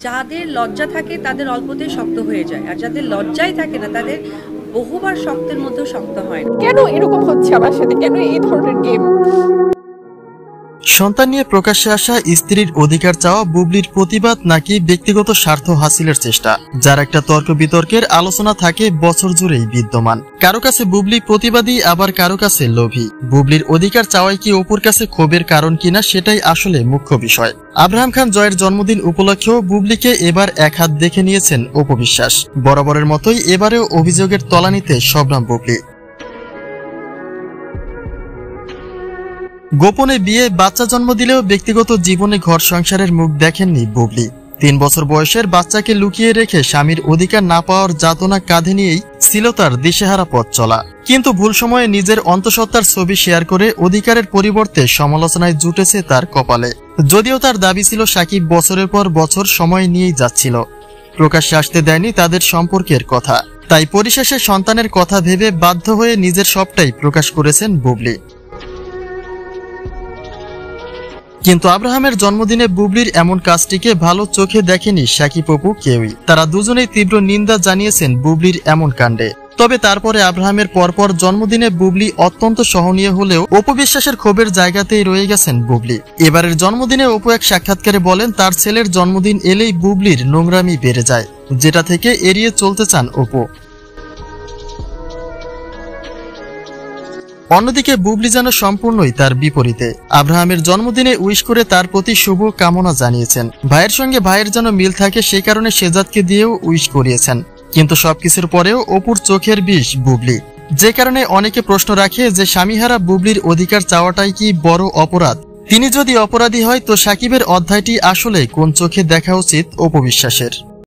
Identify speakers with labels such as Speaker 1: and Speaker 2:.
Speaker 1: যাদের লজ্জা থাকে তাদের অল্পতেই শক্ত হয়ে যায়, আর যাদের লজ্জাই থাকে না তাদের বহুবার শক্তের মধ্যেও শক্ত হয়।
Speaker 2: কেন এরকম হচ্ছে আমার সাথে? কেন এই ধরনের গেম?
Speaker 3: সন্তান নিয়ে প্রকাশ্যে আসা স্ত্রীর অধিকার চাওয়া বুবলির প্রতিবাদ নাকি ব্যক্তিগত স্বার্থ হাসিলের চেষ্টা, যার একটা তর্ক বিতর্কের আলোচনা থাকে বছর জুড়েই বিদ্যমান। কারো কাছে বুবলি প্রতিবাদী, আবার কারো কাছে লোভী। বুবলির অধিকার চাওয়াই কি অপুর কাছে ক্ষোভের কারণ কিনা, সেটাই আসলে মুখ্য বিষয়। আব্রাহাম খান জয়ের জন্মদিন উপলক্ষেও বুবলিকে এবার এক হাত দেখে নিয়েছেন অপু বিশ্বাস। বরাবরের মতোই এবারেও অভিযোগের তলানিতে শবনম বুবলি। গোপনে বিয়ে, বাচ্চা জন্ম দিলেও ব্যক্তিগত জীবনে ঘর সংসারের মুখ দেখেননি বুবলি। 3 বছর বয়সের বাচ্চাকে লুকিয়ে রেখে স্বামীর অধিকার না পাওয়ার যাতনা কাঁধে নিয়েই ছিল তার দিশেহারা পথ চলা। কিন্তু ভুল সময়ে নিজের অন্তঃসত্ত্বার ছবি শেয়ার করে অধিকারের পরিবর্তে সমালোচনায় জুটেছে তার কপালে। যদিও তার দাবি ছিল সাকিব বছরের পর বছর সময় নিয়েই যাচ্ছিল, প্রকাশ্যে আসতে দেয়নি তাদের সম্পর্কের কথা। তাই পরিশেষে সন্তানের কথা ভেবে বাধ্য হয়ে নিজের সবটাই প্রকাশ করেছেন বুবলি। কিন্তু আব্রাহামের জন্মদিনে বুবলির এমন কাজটিকে ভালো চোখে দেখেনি সাকিব অপু কেউই। তারা দুজনেই তীব্র নিন্দা জানিয়েছেন বুবলির এমন কাণ্ডে। তবে তারপরে আব্রাহামের পরপর জন্মদিনে বুবলি অত্যন্ত সহনীয় হলেও অপু বিশ্বাসের ক্ষোভের জায়গাতেই রয়ে গেছেন বুবলি। এবারের জন্মদিনে অপু এক সাক্ষাৎকারে বলেন, তার ছেলের জন্মদিন এলেই বুবলির নোংরামি বেড়ে যায়, যেটা থেকে এড়িয়ে চলতে চান অপু। অন্যদিকে বুবলি যেন সম্পূর্ণই তার বিপরীতে। আব্রাহামের জন্মদিনে উইশ করে তার প্রতি শুভ কামনা জানিয়েছেন। ভাইয়ের সঙ্গে ভাইয়ের যেন মিল থাকে, সেই কারণে শেজাদকে দিয়েও উইশ করিয়েছেন। কিন্তু সবকিছুর পরেও অপুর চোখের বিষ বুবলি, যে কারণে অনেকে প্রশ্ন রাখে যে স্বামীহারা বুবলির অধিকার চাওয়াটাই কি বড় অপরাধ? তিনি যদি অপরাধী হয় তো সাকিবের অধ্যায়টি আসলে কোন চোখে দেখা উচিত অপু বিশ্বাসের?